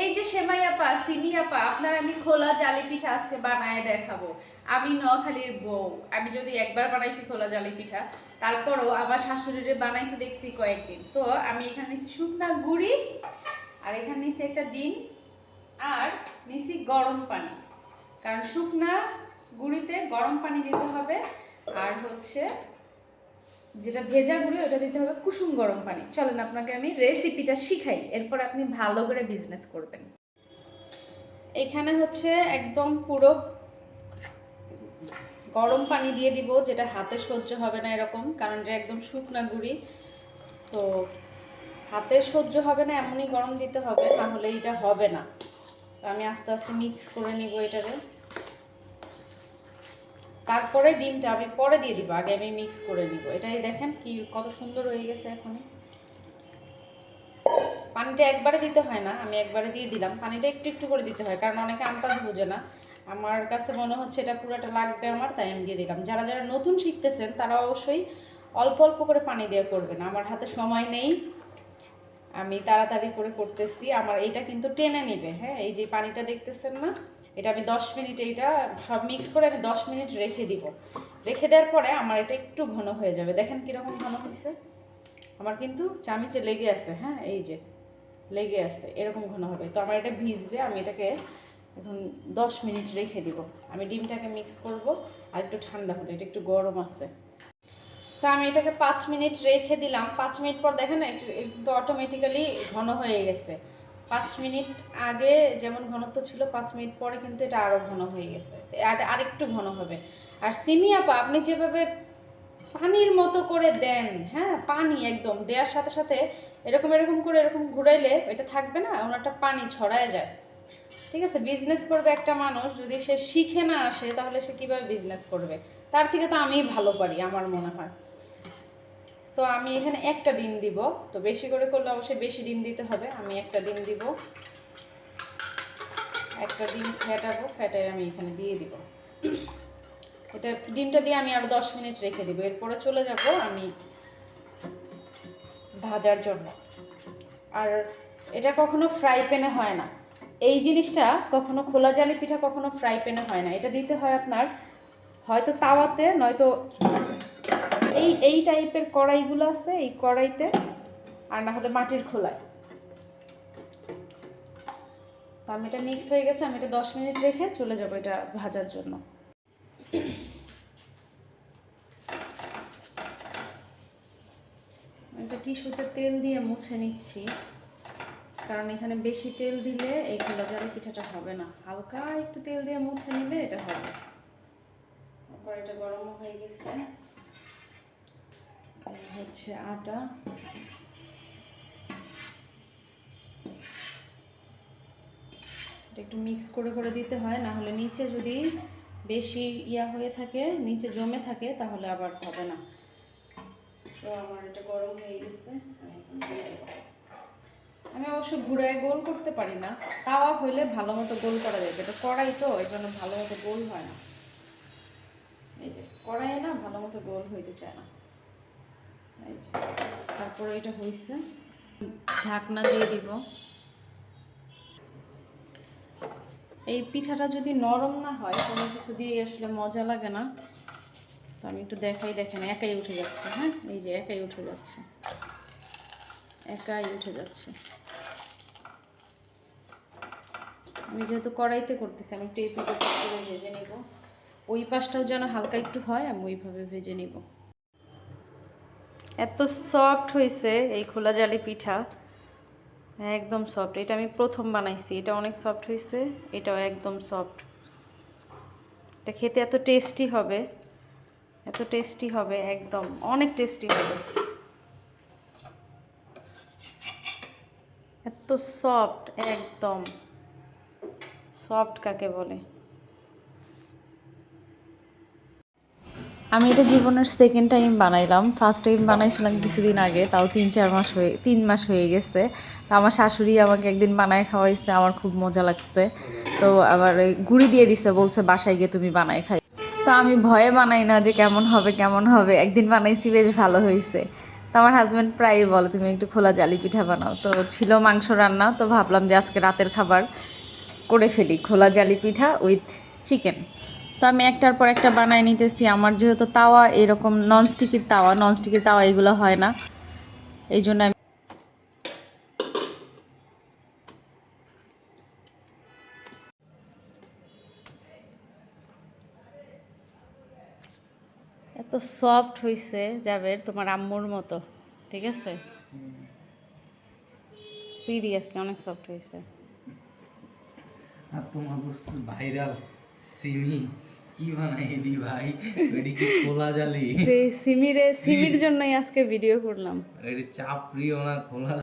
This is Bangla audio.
এই যে সেমাই আপা, সিমি আপা, আপনার আমি খোলা জালি পিঠা আজকে বানায় দেখাবো। আমি নোয়াখালীর বউ, আমি যদি একবার বানাইছি খোলা জালি পিঠা, তারপরও আমার শাশুড়িরে বানাইতে দেখছি কয়েকদিন। তো আমি এখানে নিছি শুকনা গুড়ি, আর এখানে নিছি একটা ডিম, আর নিছি গরম পানি। কারণ শুকনা গুড়িতে গরম পানি দিতে হবে, আর হচ্ছে যেটা ভেজা গুঁড়ি ওটা দিতে হবে কুসুম গরম পানি। চলেন আপনাকে আমি রেসিপিটা শিখাই, এরপর আপনি ভালো করে বিজনেস করবেন। এখানে হচ্ছে একদম পুরো গরম পানি দিয়ে দিব, যেটা হাতে সহ্য হবে না এরকম, কারণ এটা একদম শুকনা গুঁড়ি। তো হাতে সহ্য হবে না এমনই গরম দিতে হবে, তাহলে এটা হবে না। তো আমি আস্তে আস্তে মিক্স করে নিব এটারে। তারপরে ডিমটা আমি পরে দিয়ে দিব, আগে আমি মিক্স করে নিব। এটাই দেখেন কি কত সুন্দর হয়ে গেছে। এখনই পানিটা একবারে দিতে হয় না, আমি একবারে দিয়ে দিলাম। পানিটা একটু একটু করে দিতে হয়, কারণ অনেকে আন্দাজ বোঝে না। আমার কাছে মনে হচ্ছে এটা পুরোটা লাগবে আমার, তাই আমি দিয়ে দিলাম। যারা যারা নতুন শিখতেছেন তারা অবশ্যই অল্প অল্প করে পানি দিয়ে করবেন। আমার হাতে সময় নেই, আমি তাড়াতাড়ি করে করতেছি। আমার এইটা কিন্তু টেনে নিবে। হ্যাঁ, এই যে পানিটা দেখতেছেন না, এটা আমি 10 মিনিট, এইটা সব মিক্স করে আমি 10 মিনিট রেখে দিব। রেখে দেওয়ার পরে আমার এটা একটু ঘন হয়ে যাবে। দেখেন কীরকম ঘন হয়েছে। আমার কিন্তু চামিচে লেগে আছে। হ্যাঁ, এই যে লেগে আছে, এরকম ঘন হবে। তো আমার এটা ভিজবে, আমি এটাকে এখন 10 মিনিট রেখে দিব। আমি ডিমটাকে মিক্স করব, আর একটু ঠান্ডা হলে, এটা একটু গরম আছে। সো আমি এটাকে 5 মিনিট রেখে দিলাম। 5 মিনিট পর দেখেন কিন্তু অটোমেটিক্যালি ঘন হয়ে গেছে। 5 মিনিট আগে যেমন ঘনত্ব ছিল, 5 মিনিট পরে কিন্তু এটা আরও ঘন হয়ে গেছে। আর একটু ঘন হবে। আর সিমি আপা, আপনি যেভাবে পানির মতো করে দেন, হ্যাঁ, পানি একদম দেওয়ার সাথে সাথে এরকম এরকম করে এরকম ঘুরাইলে এটা থাকবে না, ওনারটা পানি ছড়ায় যায়। ঠিক আছে, বিজনেস করবে একটা মানুষ যদি সে শিখে না আসে, তাহলে সে কীভাবে বিজনেস করবে? তার থেকে তো আমিই ভালো পারি আমার মনে হয়। তো আমি এখানে একটা ডিম দিব। তো বেশি করে করলে অবশ্যই বেশি ডিম দিতে হবে। আমি একটা ডিম দিব, একটা ডিম ফেটাবো, ফেটাই আমি এখানে দিয়ে দিব। এটা ডিমটা দিয়ে আমি আরও 10 মিনিট রেখে দিব। এরপরে চলে যাব আমি ভাজার জন্য। আর এটা কখনো ফ্রাই প্যানে হয় না, এই জিনিসটা কখনো খোলা জালি পিঠা কখনো ফ্রাই প্যানে হয় না। এটা দিতে হয় আপনার হয়তো তাওয়াতে, নয়তো এই টাইপের কড়াইগুলো আছে, এই কড়াইতে, আর না হলে মাটির খোলায়। তো আমি এটা মিক্স হয়ে গেছে, আমি এটা 10 মিনিট রেখে চলে যাব এটা ভাজার জন্য। এটা টিস্যুতে তেল দিয়ে মুছে নিচ্ছি, কারণ এখানে বেশি তেল দিলে এই খোলা জালি পিঠাটা হবে না। হালকা একটু তেল দিয়ে মুছে নিলে এটা হবে। কড়াইটা গরম হয়ে গেছে, হচ্ছে আটা। একটু মিক্স করে করে দিতে হয়, না হলে নিচে যদি বেশি হয়ে থাকে, নিচে জমে থাকে, তাহলে আবার হবে না। তো আমার এটা গরম হয়ে গেছে, আমি অবশ্য ঘুরায় গোল করতে পারি না। তাওয়া হইলে ভালো মতো গোল করা যাবে, এটা কড়াই তো এই জন্য ভালো মতো গোল হয় না। এই যে কড়াইয়ে না ভালো মতো গোল হইতে চায় না। এই যে তারপরে এটা হয়েছে, ঢাকনা দিয়ে দিব। এই পিঠাটা যদি নরম না হয়, কোনো কিছু দিয়ে আসলে মজা লাগে না। তো আমি একটু দেখাই, দেখেন একাই উঠে যাচ্ছে। হ্যাঁ, এই যে একাই উঠে যাচ্ছে, একাই উঠে যাচ্ছে। আমি যেহেতু কড়াইতে করতেছি, আমি একটু এপিট ওপিট করে ভেজে নেব। ওই পাশটাও যেন হালকা একটু হয়, আমি ওইভাবে ভেজে নেব। এত সফট হয়েছে এই খোলা জালি পিঠা, একদম সফট। এটা আমি প্রথম বানাইছি, এটা অনেক সফট হয়েছে, এটাও একদম সফট। এটা খেতে এত টেস্টি হবে, এত টেস্টি হবে, একদম অনেক টেস্টি হবে। এত সফট, একদম সফট কাকে বলে। আমি এটা জীবনের সেকেন্ড টাইম বানাইলাম। ফার্স্ট টাইম বানাইছিলাম কিছুদিন আগে, তাও 3 মাস হয়ে গেছে। তো আমার শাশুড়ি আমাকে একদিন বানায় খাওয়াইছে, আমার খুব মজা লাগছে। তো আবার গুঁড়ি দিয়ে দিছে, বলছে বাসায় গিয়ে তুমি বানায় খাই। তো আমি ভয়ে বানাই না যে কেমন হবে কেমন হবে। একদিন বানাইছি, বেশ ভালো হয়েছে। তো আমার হাজব্যান্ড প্রায়ই বলে তুমি একটু খোলা জালি পিঠা বানাও, তো ছিল মাংস রান্না, তো ভাবলাম যে আজকে রাতের খাবার করে ফেলি খোলা জালি পিঠা উইথ চিকেন। তো আমি একটার পর একটা বানাই নিতেছি। আমার যেহেতু তাওয়া এরকম ননস্টিকের তাওয়া এগুলো হয় না, এই জন্য আমি এত সফট হয়েছে যাবে তোমার আম্মুর মতো, ঠিক আছে, সিরিয়াসলি অনেক সফট হয়েছে। আর তোমার ভাইরাল সিমি কি বানাই এডি ভাই, এডি কি খোলা জালি, সিমির জন্যই আজকে ভিডিও করলাম। এডি চাপড়িও না খোলা